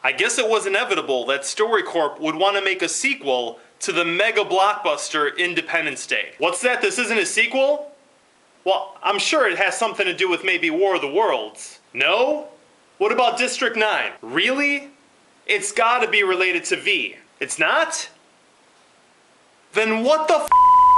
I guess it was inevitable that StoryCorp would want to make a sequel to the mega blockbuster Independence Day. What's that? This isn't a sequel? Well, I'm sure it has something to do with maybe War of the Worlds. No? What about District 9? Really? It's gotta be related to V. It's not? Then what the f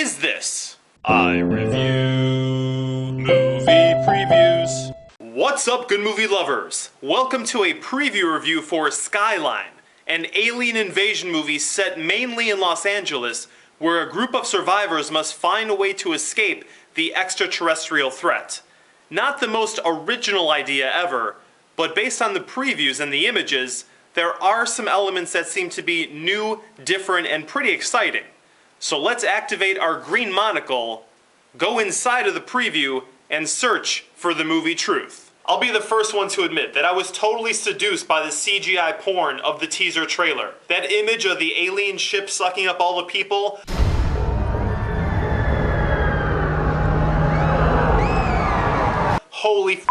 is this? I review movie previews. What's up, good movie lovers? Welcome to a preview review for Skyline, an alien invasion movie set mainly in Los Angeles, where a group of survivors must find a way to escape the extraterrestrial threat. Not the most original idea ever, but based on the previews and the images, there are some elements that seem to be new, different, and pretty exciting. So let's activate our green monocle, go inside of the preview, and search for the movie truth. I'll be the first one to admit that I was totally seduced by the CGI porn of the teaser trailer. That image of the alien ship sucking up all the people. Holy f***,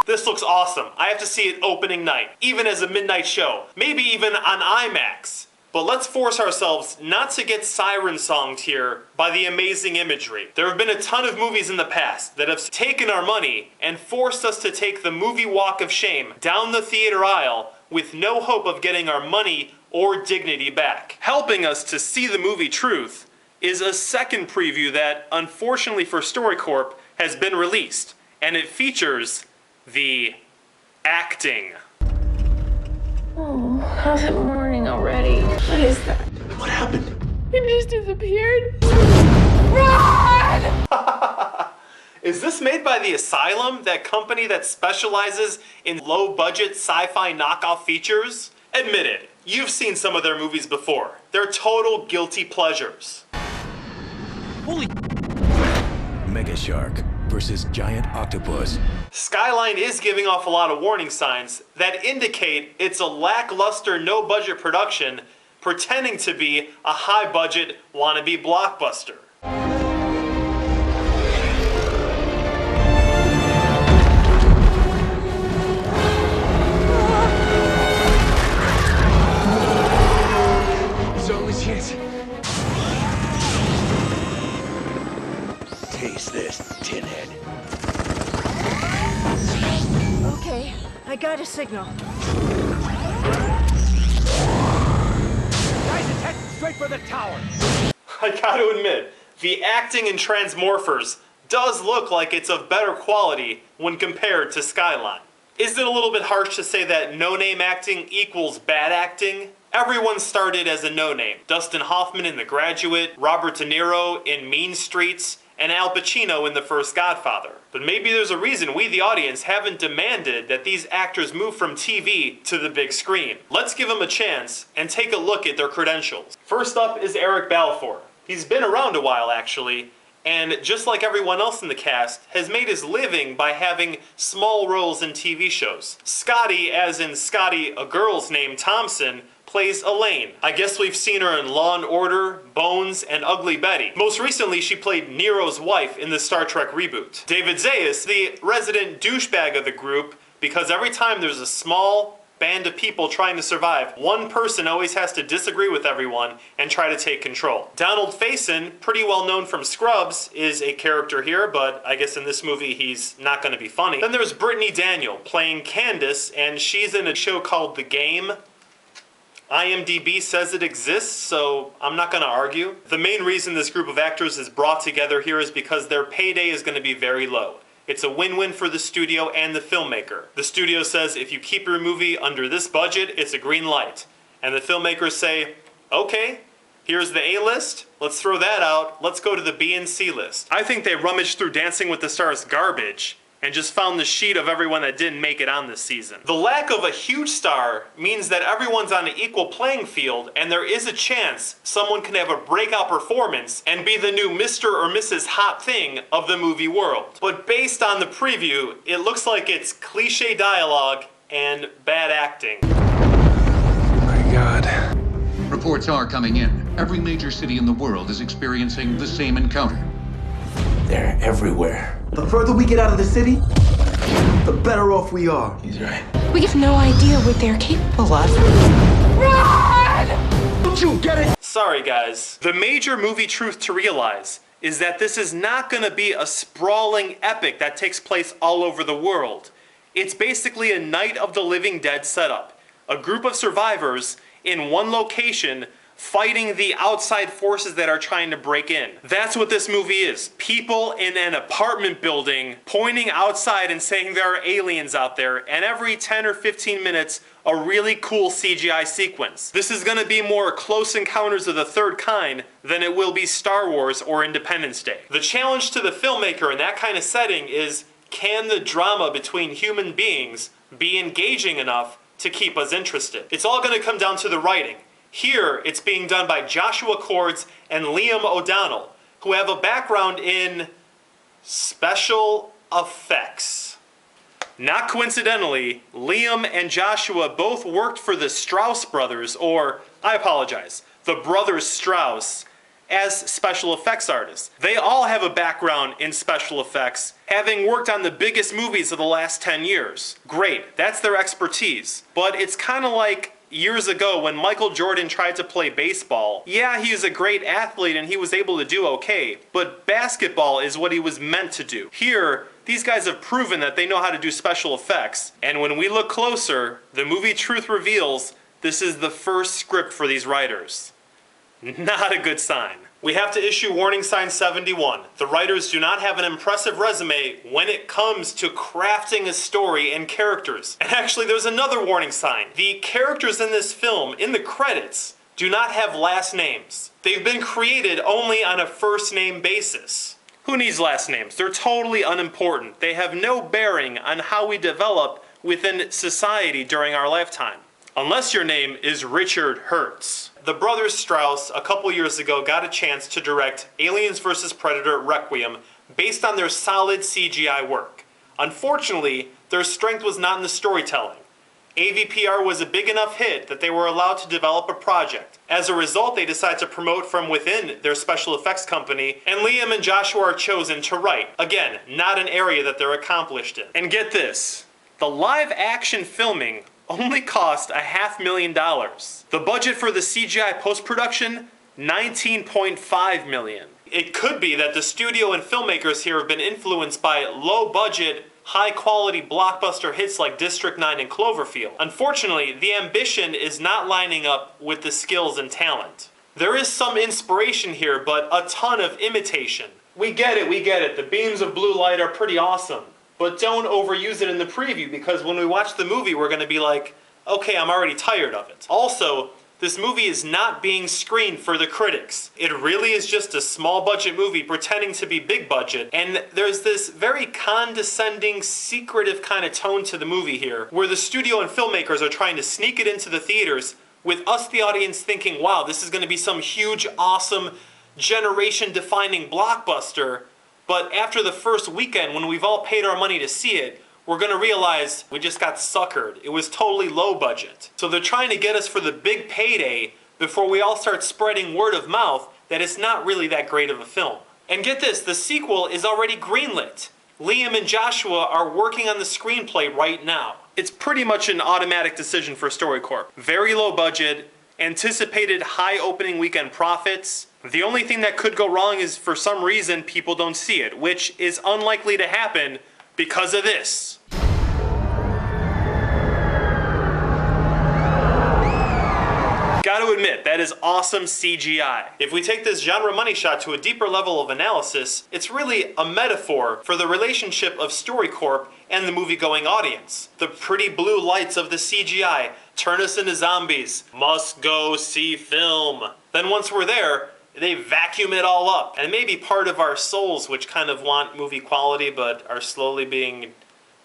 this looks awesome. I have to see it opening night, even as a midnight show, maybe even on IMAX. But let's force ourselves not to get siren-songed here by the amazing imagery. There have been a ton of movies in the past that have taken our money and forced us to take the movie walk of shame down the theater aisle with no hope of getting our money or dignity back. Helping us to see the movie truth is a second preview that, unfortunately for StoryCorp, has been released. And it features the acting. Oh, how's it morning already? What is that? What happened? It just disappeared. Run! Is this made by The Asylum, that company that specializes in low-budget sci-fi knockoff features? Admit it, you've seen some of their movies before. They're total guilty pleasures. Holy Mega Shark versus Giant Octopus. Skyline is giving off a lot of warning signs that indicate it's a lackluster, no-budget production pretending to be a high-budget wannabe blockbuster. It's our only chance. Taste this, tinhead. Okay, I got a signal. Guys, it's heading straight for the tower. I gotta admit, the acting in Transmorphers does look like it's of better quality when compared to Skyline. Is it a little bit harsh to say that no-name acting equals bad acting? Everyone started as a no-name. Dustin Hoffman in The Graduate, Robert De Niro in Mean Streets, and Al Pacino in The First Godfather. But maybe there's a reason we, the audience, haven't demanded that these actors move from TV to the big screen. Let's give them a chance and take a look at their credentials. First up is Eric Balfour. He's been around a while, actually, and just like everyone else in the cast, has made his living by having small roles in TV shows. Scotty, as in Scotty, a girl's name, Thompson, plays Elaine. I guess we've seen her in Law & Order, Bones, and Ugly Betty. Most recently, she played Nero's wife in the Star Trek reboot. David Zayas, the resident douchebag of the group, because every time there's a small band of people trying to survive, one person always has to disagree with everyone and try to take control. Donald Faison, pretty well known from Scrubs, is a character here, but I guess in this movie he's not going to be funny. Then there's Brittany Daniel playing Candace, and she's in a show called The Game. IMDb says it exists, so I'm not going to argue. The main reason this group of actors is brought together here is because their payday is going to be very low. It's a win-win for the studio and the filmmaker. The studio says if you keep your movie under this budget, it's a green light. And the filmmakers say, okay, here's the A list, let's throw that out, let's go to the B and C list. I think they rummaged through Dancing with the Stars garbage and just found the sheet of everyone that didn't make it on this season. The lack of a huge star means that everyone's on an equal playing field, and there is a chance someone can have a breakout performance and be the new Mr. or Mrs. Hot Thing of the movie world. But based on the preview, it looks like it's cliche dialogue and bad acting. Oh my God. Reports are coming in. Every major city in the world is experiencing the same encounter. They're everywhere. The further we get out of the city, the better off we are. He's right. We have no idea what they're capable of. Don't you get it? Sorry guys. The major movie truth to realize is that this is not gonna be a sprawling epic that takes place all over the world. It's basically a Night of the Living Dead setup. A group of survivors in one location fighting the outside forces that are trying to break in. That's what this movie is. People in an apartment building pointing outside and saying there are aliens out there, and every 10 or 15 minutes, a really cool CGI sequence. This is gonna be more Close Encounters of the Third Kind than it will be Star Wars or Independence Day. The challenge to the filmmaker in that kind of setting is, can the drama between human beings be engaging enough to keep us interested? It's all gonna come down to the writing. Here, it's being done by Joshua Cords and Liam O'Donnell, who have a background in special effects. Not coincidentally, Liam and Joshua both worked for the Strauss brothers, or, I apologize, the brothers Strauss, as special effects artists. They all have a background in special effects, having worked on the biggest movies of the last 10 years. Great, that's their expertise. But it's kind of like years ago when Michael Jordan tried to play baseball. Yeah, he was a great athlete and he was able to do okay, but basketball is what he was meant to do. Here, these guys have proven that they know how to do special effects, and when we look closer, the movie truth reveals this is the first script for these writers. Not a good sign. We have to issue warning sign 71. The writers do not have an impressive resume when it comes to crafting a story and characters. And actually, there's another warning sign. The characters in this film, in the credits, do not have last names. They've been created only on a first name basis. Who needs last names? They're totally unimportant. They have no bearing on how we develop within society during our lifetime. Unless your name is Richard Hertz. The brothers Strauss, a couple years ago, got a chance to direct Aliens vs. Predator Requiem based on their solid CGI work. Unfortunately, their strength was not in the storytelling. AVPR was a big enough hit that they were allowed to develop a project. As a result, they decided to promote from within their special effects company, and Liam and Joshua are chosen to write. Again, not an area that they're accomplished in. And get this, the live action filming only cost $500,000. The budget for the CGI post-production, $19.5 million. It could be that the studio and filmmakers here have been influenced by low-budget, high-quality blockbuster hits like District 9 and Cloverfield. Unfortunately, the ambition is not lining up with the skills and talent. There is some inspiration here, but a ton of imitation. We get it. The beams of blue light are pretty awesome. But don't overuse it in the preview, because when we watch the movie, we're going to be like, okay, I'm already tired of it. Also, this movie is not being screened for the critics. It really is just a small budget movie pretending to be big budget, and there's this very condescending, secretive kind of tone to the movie here, where the studio and filmmakers are trying to sneak it into the theaters, with us, the audience, thinking, wow, this is going to be some huge, awesome, generation-defining blockbuster. But after the first weekend, when we've all paid our money to see it, we're going to realize we just got suckered. It was totally low budget. So they're trying to get us for the big payday before we all start spreading word of mouth that it's not really that great of a film. And get this, the sequel is already greenlit. Liam and Joshua are working on the screenplay right now. It's pretty much an automatic decision for StoryCorp. Very low budget, anticipated high opening weekend profits. The only thing that could go wrong is for some reason people don't see it, which is unlikely to happen because of this. Gotta admit, that is awesome CGI. If we take this genre money shot to a deeper level of analysis, it's really a metaphor for the relationship of StoryCorp and the movie-going audience. The pretty blue lights of the CGI turn us into zombies. Must go see film. Then once we're there, they vacuum it all up. And maybe part of our souls, which kind of want movie quality but are slowly being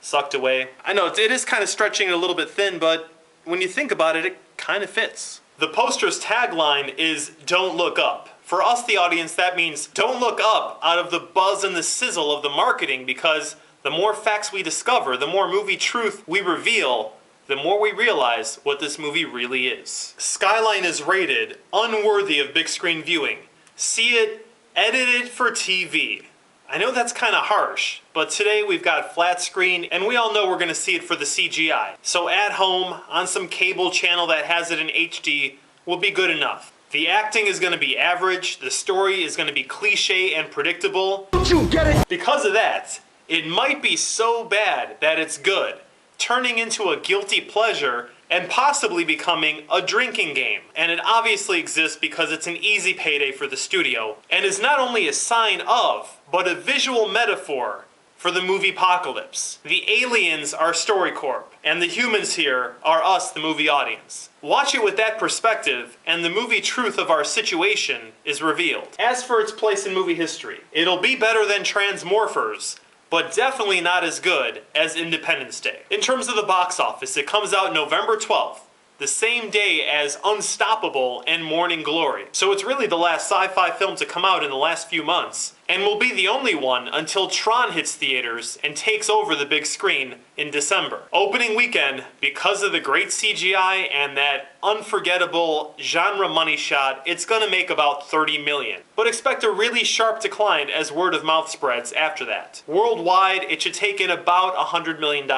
sucked away. I know, it is kind of stretching it a little bit thin, but when you think about it, it kind of fits. The poster's tagline is, "Don't look up." For us, the audience, that means don't look up out of the buzz and the sizzle of the marketing, because the more facts we discover, the more movie truth we reveal, the more we realize what this movie really is. Skyline is rated unworthy of big screen viewing. See it edited for TV. I know that's kind of harsh, but today we've got flat screen and we all know we're going to see it for the CGI. So at home, on some cable channel that has it in HD, will be good enough. The acting is going to be average, the story is going to be cliche and predictable. Don't you get it? Because of that, it might be so bad that it's good, turning into a guilty pleasure and possibly becoming a drinking game. And it obviously exists because it's an easy payday for the studio, and is not only a sign of, but a visual metaphor for the movie apocalypse. The aliens are StoryCorp, and the humans here are us, the movie audience. Watch it with that perspective, and the movie truth of our situation is revealed. As for its place in movie history, it'll be better than Transmorphers, but definitely not as good as Independence Day. In terms of the box office, it comes out November 12th, the same day as Unstoppable and Morning Glory. So it's really the last sci-fi film to come out in the last few months, and will be the only one until Tron hits theaters and takes over the big screen in December. Opening weekend, because of the great CGI and that unforgettable genre money shot, it's gonna make about 30 million. But expect a really sharp decline as word of mouth spreads after that. Worldwide, it should take in about $100 million,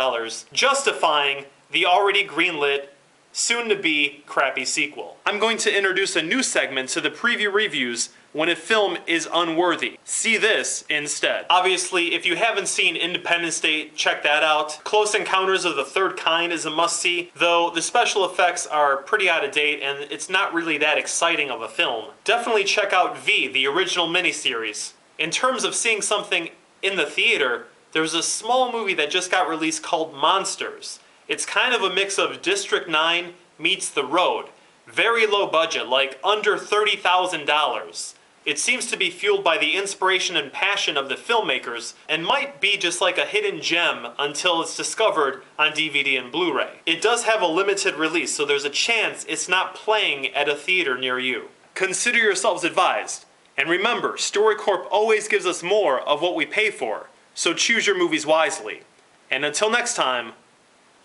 justifying the already greenlit, soon-to-be crappy sequel. I'm going to introduce a new segment to the preview reviews when a film is unworthy. See this instead. Obviously, if you haven't seen Independence Day, check that out. Close Encounters of the Third Kind is a must-see, though the special effects are pretty out of date and it's not really that exciting of a film. Definitely check out V, the original miniseries. In terms of seeing something in the theater, there's a small movie that just got released called Monsters. It's kind of a mix of District 9 meets The Road. Very low budget, like under $30,000. It seems to be fueled by the inspiration and passion of the filmmakers, and might be just like a hidden gem until it's discovered on DVD and Blu-ray. It does have a limited release, so there's a chance it's not playing at a theater near you. Consider yourselves advised. And remember, StoryCorp always gives us more of what we pay for, so choose your movies wisely. And until next time,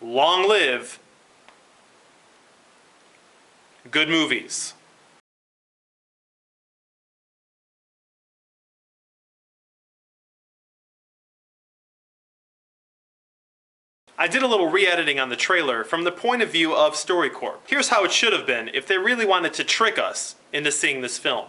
long live good movies. I did a little re-editing on the trailer from the point of view of StoryCorp. Here's how it should have been if they really wanted to trick us into seeing this film.